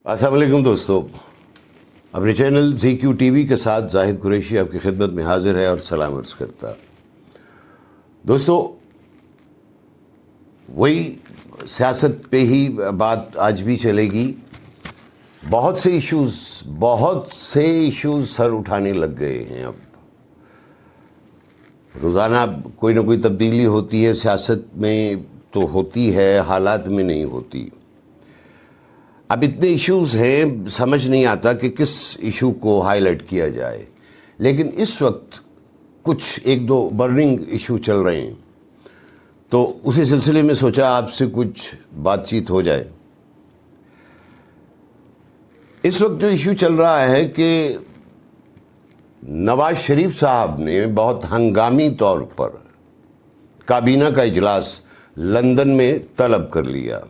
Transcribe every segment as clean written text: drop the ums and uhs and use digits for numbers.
السلام علیکم دوستو، اپنے چینل ZQ TV کے ساتھ زاہد قریشی آپ کی خدمت میں حاضر ہے اور سلام عرض کرتا۔ دوستو، وہی سیاست پہ ہی بات آج بھی چلے گی۔ بہت سے ایشوز سر اٹھانے لگ گئے ہیں۔ اب روزانہ کوئی نہ کوئی تبدیلی ہوتی ہے، سیاست میں تو ہوتی ہے، حالات میں نہیں ہوتی۔ اب اتنے ایشوز ہیں، سمجھ نہیں آتا کہ کس ایشو کو ہائی لائٹ کیا جائے، لیکن اس وقت کچھ ایک دو برننگ ایشو چل رہے ہیں، تو اسی سلسلے میں سوچا آپ سے کچھ بات چیت ہو جائے۔ اس وقت جو ایشو چل رہا ہے کہ نواز شریف صاحب نے بہت ہنگامی طور پر کابینہ کا اجلاس لندن میں طلب کر لیا۔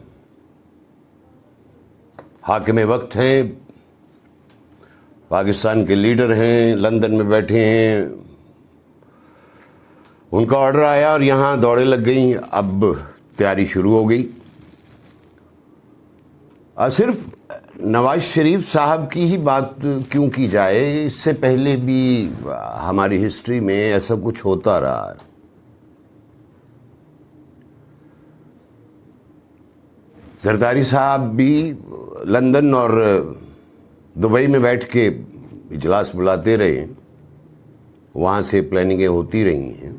حاکم وقت ہیں، پاکستان کے لیڈر ہیں، لندن میں بیٹھے ہیں، ان کا آرڈر آیا اور یہاں دوڑیں لگ گئیں۔ اب تیاری شروع ہو گئی۔ صرف نواز شریف صاحب کی ہی بات کیوں کی جائے، اس سے پہلے بھی ہماری ہسٹری میں ایسا کچھ ہوتا رہا ہے۔ زرداری صاحب بھی لندن اور دبئی میں بیٹھ کے اجلاس بلاتے رہے، وہاں سے پلاننگیں ہوتی رہی ہیں۔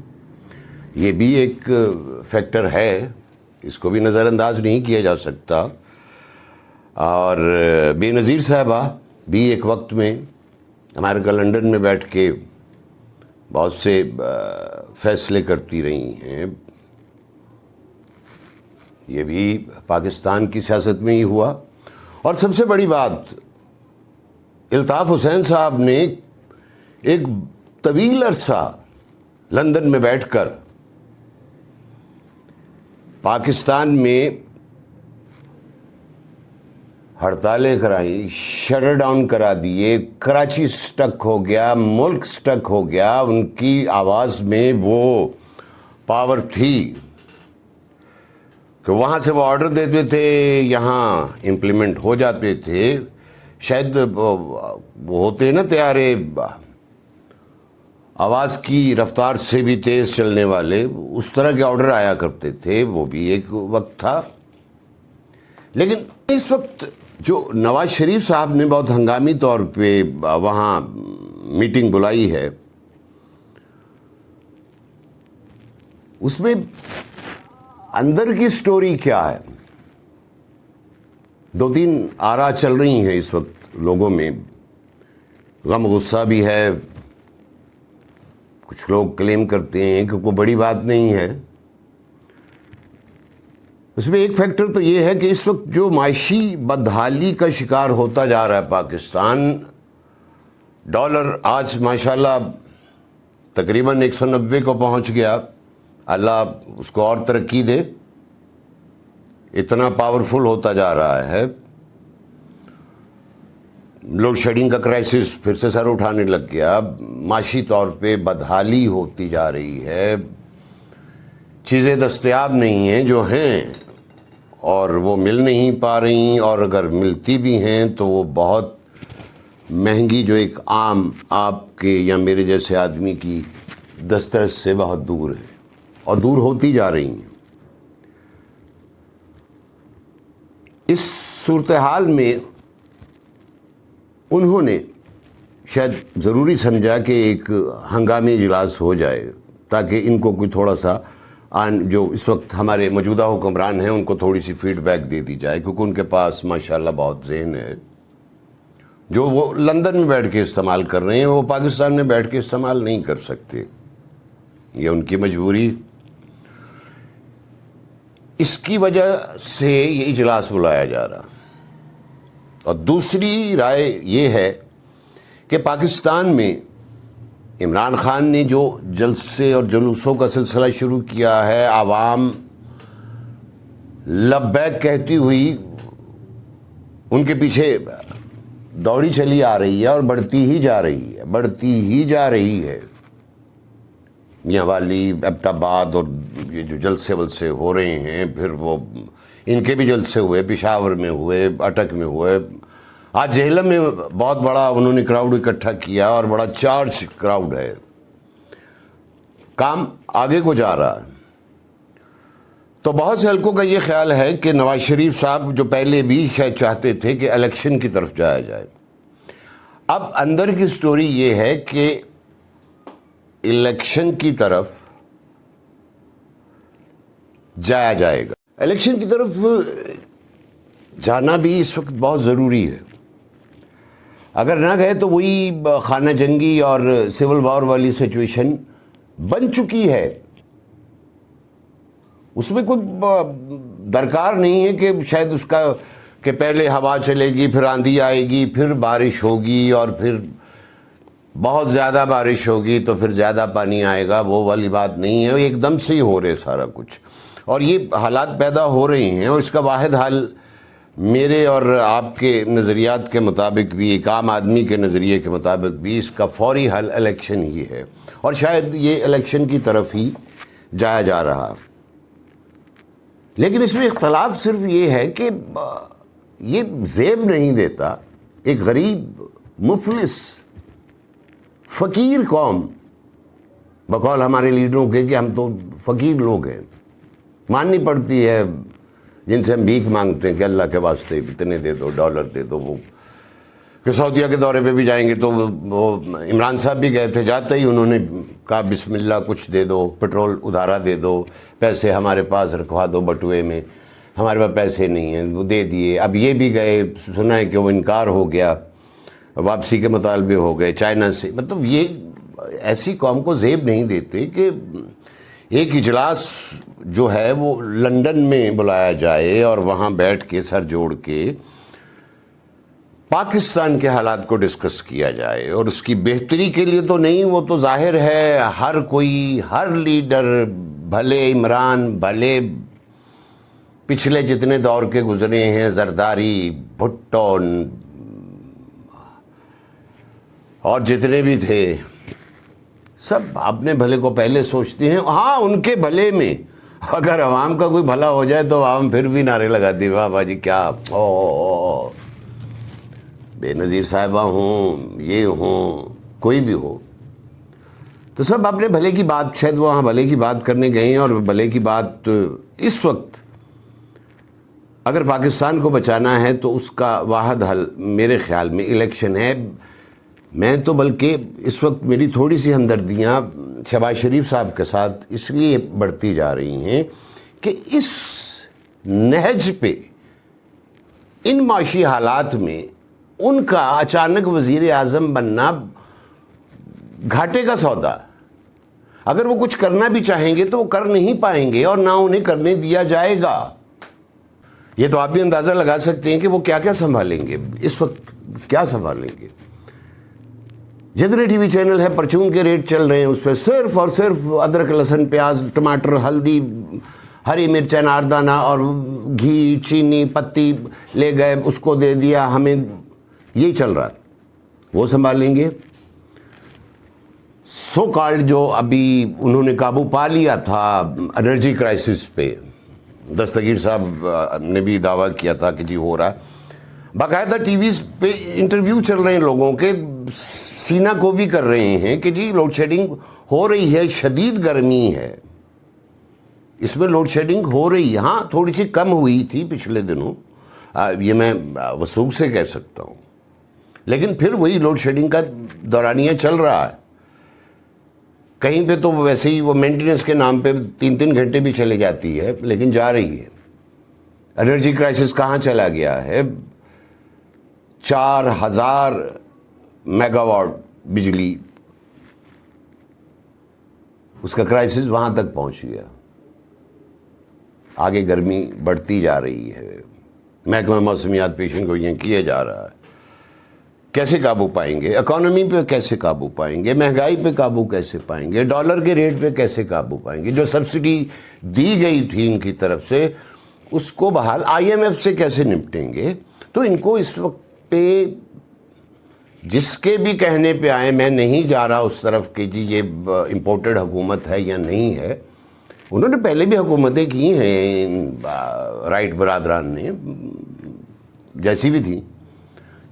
یہ بھی ایک فیکٹر ہے، اس کو بھی نظر انداز نہیں کیا جا سکتا۔ اور بے نظیر صاحبہ بھی ایک وقت میں امریکہ لندن میں بیٹھ کے بہت سے فیصلے کرتی رہی ہیں۔ یہ بھی پاکستان کی سیاست میں ہی ہوا۔ اور سب سے بڑی بات، الطاف حسین صاحب نے ایک طویل عرصہ لندن میں بیٹھ کر پاکستان میں ہڑتالیں کرائیں، شٹ ڈاؤن کرا دیے، کراچی سٹک ہو گیا، ملک سٹک ہو گیا۔ ان کی آواز میں وہ پاور تھی کہ وہاں سے وہ آرڈر دیتے تھے، یہاں امپلیمنٹ ہو جاتے تھے۔ شاید وہ ہوتے نا طیارے آواز کی رفتار سے بھی تیز چلنے والے، اس طرح کے آرڈر آیا کرتے تھے۔ وہ بھی ایک وقت تھا۔ لیکن اس وقت جو نواز شریف صاحب نے بہت ہنگامی طور پہ وہاں میٹنگ بلائی ہے، اس میں اندر کی سٹوری کیا ہے؟ دو تین آرا چل رہی ہیں اس وقت لوگوں میں۔ غم غصہ بھی ہے، کچھ لوگ کلیم کرتے ہیں کہ کوئی بڑی بات نہیں ہے۔ اس میں ایک فیکٹر تو یہ ہے کہ اس وقت جو معاشی بدحالی کا شکار ہوتا جا رہا ہے پاکستان، ڈالر آج ماشاءاللہ تقریباً 190 کو پہنچ گیا۔ اللہ اس کو اور ترقی دے، اتنا پاورفل ہوتا جا رہا ہے۔ لوڈ شیڈنگ کا کرائسس پھر سے سر اٹھانے لگ گیا۔ معاشی طور پہ بدحالی ہوتی جا رہی ہے، چیزیں دستیاب نہیں ہیں جو ہیں، اور وہ مل نہیں پا رہی، اور اگر ملتی بھی ہیں تو وہ بہت مہنگی، جو ایک عام آپ کے یا میرے جیسے آدمی کی دسترس سے بہت دور ہے، اور دور ہوتی جا رہی ہیں۔ اس صورتحال میں انہوں نے شاید ضروری سمجھا کہ ایک ہنگامی اجلاس ہو جائے، تاکہ ان کو کوئی تھوڑا سا جو اس وقت ہمارے موجودہ حکمران ہیں ان کو تھوڑی سی فیڈ بیک دے دی جائے، کیونکہ ان کے پاس ماشاءاللہ بہت ذہن ہے۔ جو وہ لندن میں بیٹھ کے استعمال کر رہے ہیں، وہ پاکستان میں بیٹھ کے استعمال نہیں کر سکتے، یہ ان کی مجبوری۔ اس کی وجہ سے یہ اجلاس بلایا جا رہا۔ اور دوسری رائے یہ ہے کہ پاکستان میں عمران خان نے جو جلسے اور جلوسوں کا سلسلہ شروع کیا ہے، عوام لبیک کہتی ہوئی ان کے پیچھے دوڑی چلی آ رہی ہے، اور بڑھتی ہی جا رہی ہے۔ میاں والی، ایبٹ-آباد اور یہ جو جلسے ولسے ہو رہے ہیں، پھر وہ ان کے بھی جلسے ہوئے، پشاور میں ہوئے، اٹک میں ہوئے، آج جہلم میں بہت بڑا انہوں نے کراؤڈ اکٹھا کیا اور بڑا چارج کراؤڈ ہے، کام آگے کو جا رہا ہے۔ تو بہت سے حلقوں کا یہ خیال ہے کہ نواز شریف صاحب جو پہلے بھی شاید چاہتے تھے کہ الیکشن کی طرف جایا جائے، اب اندر کی سٹوری یہ ہے کہ الیکشن کی طرف جایا جائے گا۔ الیکشن کی طرف جانا بھی اس وقت بہت ضروری ہے، اگر نہ گئے تو وہی خانہ جنگی اور سول وار والی سچویشن بن چکی ہے۔ اس میں کوئی درکار نہیں ہے کہ شاید اس کا کہ پہلے ہوا چلے گی، پھر آندھی آئے گی، پھر بارش ہوگی، اور پھر بہت زیادہ بارش ہوگی تو پھر زیادہ پانی آئے گا، وہ والی بات نہیں ہے۔ ایک دم سے ہی ہو رہے سارا کچھ، اور یہ حالات پیدا ہو رہے ہیں، اور اس کا واحد حل میرے اور آپ کے نظریات کے مطابق بھی، ایک عام آدمی کے نظریے کے مطابق بھی، اس کا فوری حل الیکشن ہی ہے، اور شاید یہ الیکشن کی طرف ہی جایا جا رہا۔ لیکن اس میں اختلاف صرف یہ ہے کہ یہ زیب نہیں دیتا ایک غریب، مفلس، فقیر قوم، بقول ہمارے لیڈروں کے کہ ہم تو فقیر لوگ ہیں، ماننی پڑتی ہے جن سے ہم بھیک مانگتے ہیں کہ اللہ کے واسطے اتنے دے دو، ڈالر دے دو۔ وہ کہ سعودیہ کے دورے پہ بھی جائیں گے تو وہ عمران صاحب بھی گئے تھے، جاتے ہی انہوں نے کہا بسم اللہ کچھ دے دو، پٹرول ادھارا دے دو، پیسے ہمارے پاس رکھوا دو بٹوے میں، ہمارے پاس پیسے نہیں ہیں، وہ دے دیے۔ اب یہ بھی گئے، سنا ہے کہ وہ انکار ہو گیا، واپسی کے مطالبے ہو گئے چائنا سے۔ مطلب یہ ایسی قوم کو زیب نہیں دیتے کہ ایک اجلاس جو ہے وہ لندن میں بلایا جائے اور وہاں بیٹھ کے سر جوڑ کے پاکستان کے حالات کو ڈسکس کیا جائے، اور اس کی بہتری کے لیے تو نہیں، وہ تو ظاہر ہے ہر کوئی، ہر لیڈر، بھلے عمران، بھلے پچھلے جتنے دور کے گزرے ہیں، زرداری، بھٹو اور جتنے بھی تھے، سب اپنے بھلے کو پہلے سوچتے ہیں۔ ہاں، ان کے بھلے میں اگر عوام کا کوئی بھلا ہو جائے تو عوام پھر بھی نعرے لگاتی، واہ واہ جی کیا بے نظیر صاحبہ ہوں، یہ ہوں، کوئی بھی ہو، تو سب اپنے بھلے کی بات، شاید وہاں بھلے کی بات کرنے گئے ہیں، اور بھلے کی بات اس وقت اگر پاکستان کو بچانا ہے تو اس کا واحد حل میرے خیال میں الیکشن ہے۔ میں تو بلکہ اس وقت میری تھوڑی سی ہمدردیاں شہباز شریف صاحب کے ساتھ اس لیے بڑھتی جا رہی ہیں کہ اس نہج پہ، ان معاشی حالات میں ان کا اچانک وزیر اعظم بننا گھاٹے کا سودا۔ اگر وہ کچھ کرنا بھی چاہیں گے تو وہ کر نہیں پائیں گے، اور نہ انہیں کرنے دیا جائے گا۔ یہ تو آپ بھی اندازہ لگا سکتے ہیں کہ وہ کیا کیا سنبھالیں گے، اس وقت کیا سنبھالیں گے۔ جتنے ٹی وی چینل ہے، پرچون کے ریٹ چل رہے ہیں، اس پہ صرف اور صرف ادرک، لہسن، پیاز، ٹماٹر، ہلدی، ہری مرچ، اناردانہ اور گھی، چینی، پتی لے گئے، اس کو دے دیا ہمیں، یہی چل رہا ہے۔ وہ سنبھالیں گے۔ سو کالڈ جو ابھی انہوں نے قابو پا لیا تھا انرجی کرائسس پہ، دستگیر صاحب نے بھی دعویٰ کیا تھا کہ جی ہو رہا ہے، باقاعدہ ٹی ویز پہ انٹرویو چل رہے ہیں لوگوں کے، سینہ کو بھی کر رہے ہیں کہ جی لوڈ شیڈنگ ہو رہی ہے، شدید گرمی ہے، اس میں لوڈ شیڈنگ ہو رہی ہے۔ ہاں تھوڑی سی کم ہوئی تھی پچھلے دنوں، یہ میں وثوق سے کہہ سکتا ہوں، لیکن پھر وہی لوڈ شیڈنگ کا دورانیہ چل رہا ہے۔ کہیں پہ تو ویسے ہی وہ مینٹیننس کے نام پہ 3 گھنٹے بھی چلے جاتی ہے، لیکن جا رہی ہے۔ انرجی کرائسس کہاں چلا گیا ہے؟ 4000 میگا واٹ بجلی، اس کا کرائسس وہاں تک پہنچ گیا۔ آگے گرمی بڑھتی جا رہی ہے، محکمہ موسمیات پیشن گوئیاں کیے جا رہا ہے۔ کیسے قابو پائیں گے؟ اکانومی پہ کیسے قابو پائیں گے؟ مہنگائی پہ قابو کیسے پائیں گے؟ ڈالر کے ریٹ پہ کیسے قابو پائیں گے؟ جو سبسڈی دی گئی تھی ان کی طرف سے، اس کو بحال IMF سے کیسے نپٹیں گے؟ تو ان کو اس وقت پہ جس کے بھی کہنے پہ آئے، میں نہیں جا رہا اس طرف کہ جی یہ امپورٹڈ حکومت ہے یا نہیں ہے، انہوں نے پہلے بھی حکومتیں کی ہیں، رائٹ برادران نے جیسی بھی تھیں،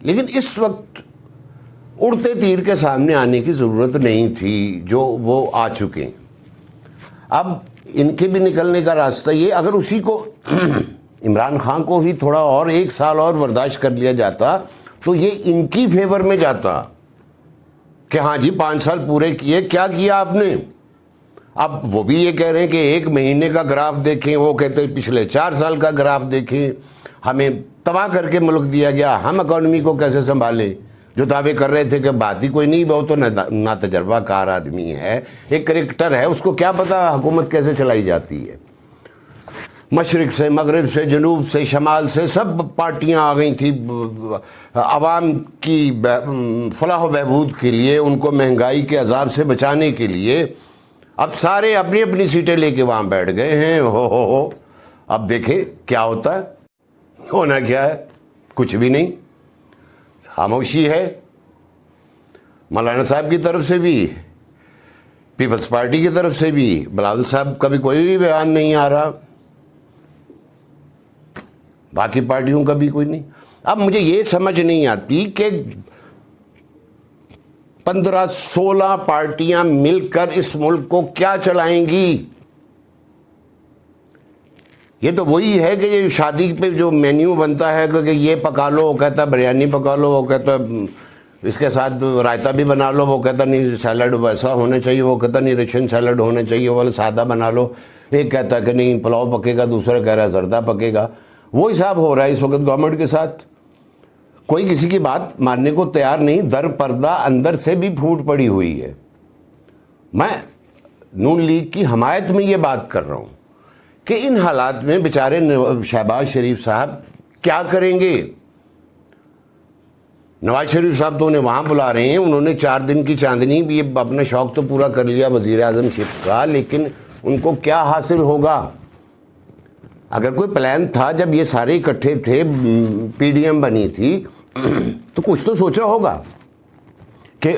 لیکن اس وقت اڑتے تیر کے سامنے آنے کی ضرورت نہیں تھی، جو وہ آ چکے ہیں۔ اب ان کے بھی نکلنے کا راستہ یہ، اگر اسی کو عمران خان کو ہی تھوڑا اور 1 سال اور برداشت کر لیا جاتا تو یہ ان کی فیور میں جاتا کہ ہاں جی 5 سال پورے کیے، کیا کیا آپ نے؟ اب وہ بھی یہ کہہ رہے ہیں کہ 1 مہینے کا گراف دیکھیں، وہ کہتے ہیں پچھلے 4 سال کا گراف دیکھیں، ہمیں تباہ کر کے ملک دیا گیا، ہم اکانومی کو کیسے سنبھالیں؟ جو دعوے کر رہے تھے کہ بات ہی کوئی نہیں، وہ تو نا تجربہ کار آدمی ہے، ایک کریکٹر ہے، اس کو کیا پتا حکومت کیسے چلائی جاتی ہے۔ مشرق سے، مغرب سے، جنوب سے، شمال سے سب پارٹیاں آ گئی تھیں عوام کی فلاح و بہبود کے لیے، ان کو مہنگائی کے عذاب سے بچانے کے لیے۔ اب سارے اپنی اپنی سیٹیں لے کے وہاں بیٹھ گئے ہیں، ہو اب دیکھیں کیا ہوتا ہے۔ ہونا کیا ہے؟ کچھ بھی نہیں، خاموشی ہے۔ مولانا صاحب کی طرف سے بھی، پیپلز پارٹی کی طرف سے بھی، بلاول صاحب کا بھی کوئی بھی بیان نہیں آ رہا، باقی پارٹیوں کا بھی کوئی نہیں۔ اب مجھے یہ سمجھ نہیں آتی کہ 15-16 پارٹیاں مل کر اس ملک کو کیا چلائیں گی۔ یہ تو وہی ہے کہ یہ شادی پہ جو مینیو بنتا ہے کہ یہ پکا لو، وہ کہتا ہے بریانی پکا لو، وہ کہتا ہے اس کے ساتھ رائتا بھی بنا لو، وہ کہتا نہیں سیلڈ ویسا ہونا چاہیے، وہ کہتا نہیں رشین سیلڈ ہونا چاہیے، وہ سادہ بنا لو، ایک کہتا ہے کہ نہیں پلاؤ پکے گا، دوسرا کہہ رہا ہے زردہ پکے گا۔ وہ حساب ہو رہا ہے اس وقت گورنمنٹ کے ساتھ، کوئی کسی کی بات ماننے کو تیار نہیں، در پردہ اندر سے بھی پھوٹ پڑی ہوئی ہے۔ میں نون لیگ کی حمایت میں یہ بات کر رہا ہوں کہ ان حالات میں بیچارے شہباز شریف صاحب کیا کریں گے؟ نواز شریف صاحب تو انہیں وہاں بلا رہے ہیں، انہوں نے 4 دن کی چاندنی بھی اپنا شوق تو پورا کر لیا وزیر اعظم شپ کا، لیکن ان کو کیا حاصل ہوگا؟ اگر کوئی پلان تھا جب یہ سارے اکٹھے تھے، پی ڈی ایم بنی تھی، تو کچھ تو سوچا ہوگا کہ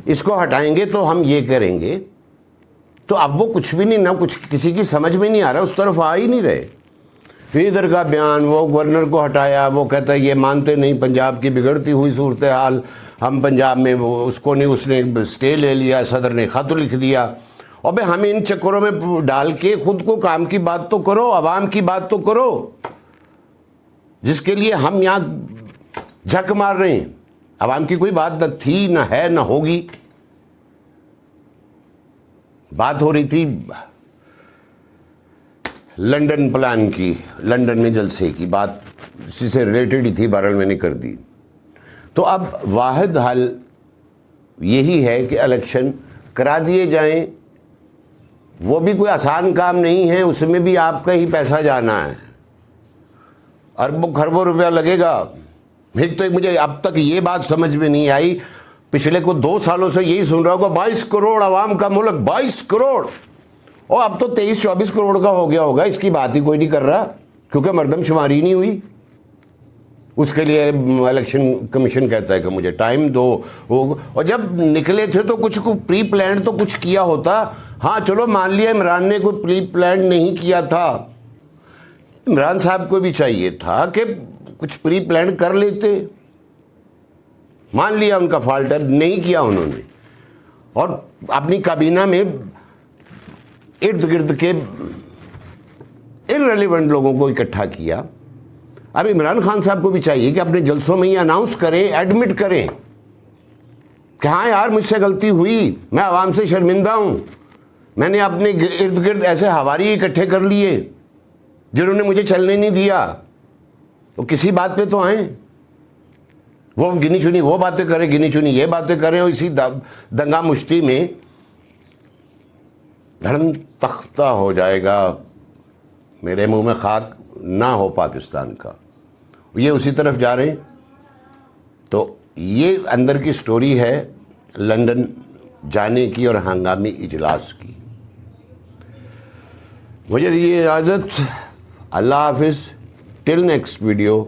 اس کو ہٹائیں گے تو ہم یہ کریں گے۔ تو اب وہ کچھ بھی نہیں، نہ کچھ کسی کی سمجھ میں نہیں آ رہا، اس طرف آ ہی نہیں رہے۔ پھر ادھر کا بیان، وہ گورنر کو ہٹایا، وہ کہتا ہے یہ مانتے نہیں پنجاب کی بگڑتی ہوئی صورتحال، ہم پنجاب میں اس کو نہیں، اس نے اسٹے لے لیا، صدر نے خط لکھ دیا۔ اور بھئی ہمیں ان چکروں میں ڈال کے خود کو کام کی بات تو کرو، عوام کی بات تو کرو، جس کے لیے ہم یہاں جھک مار رہے ہیں۔ عوام کی کوئی بات نہ تھی، نہ ہے، نہ ہوگی۔ بات ہو رہی تھی لنڈن پلان کی، لنڈن میں جلسے کی بات اسی سے ریلیٹڈ ہی تھی، بہرحال میں نے کر دی۔ تو اب واحد حل یہی ہے کہ الیکشن کرا دیے جائیں۔ وہ بھی کوئی آسان کام نہیں ہے، اس میں بھی آپ کا ہی پیسہ جانا ہے، اربوں خربوں روپیہ لگے گا۔ ایک تو مجھے اب تک یہ بات سمجھ میں نہیں آئی، پچھلے کو 2 سالوں سے یہی سن رہا ہوگا 22 کروڑ عوام کا ملک، 22 کروڑ، اور اب تو 23-24 کروڑ کا ہو گیا ہوگا، اس کی بات ہی کوئی نہیں کر رہا، کیونکہ مردم شماری نہیں ہوئی۔ اس کے لیے الیکشن کمیشن کہتا ہے کہ مجھے ٹائم دو، اور جب نکلے تھے تو کچھ پری پلانڈ تو کچھ کیا ہوتا۔ ہاں چلو مان لیا عمران نے کوئی پری پلانڈ نہیں کیا تھا، عمران صاحب کو بھی چاہیے تھا کہ کچھ پری پلانڈ کر لیتے، مان لیا ان کا فالٹ ہے، نہیں کیا انہوں نے، اور اپنی کابینہ میں ارد گرد کے irrelevant لوگوں کو اکٹھا کیا۔ اب عمران خان صاحب کو بھی چاہیے کہ اپنے جلسوں میں یہ اناؤنس کریں، ایڈمٹ کریں کہ ہاں یار مجھ سے غلطی ہوئی، میں عوام سے شرمندہ ہوں، میں نے اپنے ارد گرد ایسے ہواری اکٹھے کر لیے جنہوں نے مجھے چلنے نہیں دیا۔ تو کسی بات پہ تو آئیں، وہ گنی چنی وہ باتیں کریں، گنی چنی یہ باتیں کریں، اور اسی دنگا مشتی میں دھڑم تختہ ہو جائے گا، میرے منہ میں خاک نہ ہو پاکستان کا، یہ اسی طرف جا رہے ہیں۔ تو یہ اندر کی سٹوری ہے لندن جانے کی اور ہنگامی اجلاس کی۔ مجھے دیجیے اجازت، اللہ حافظ، ٹل نیکسٹ ویڈیو۔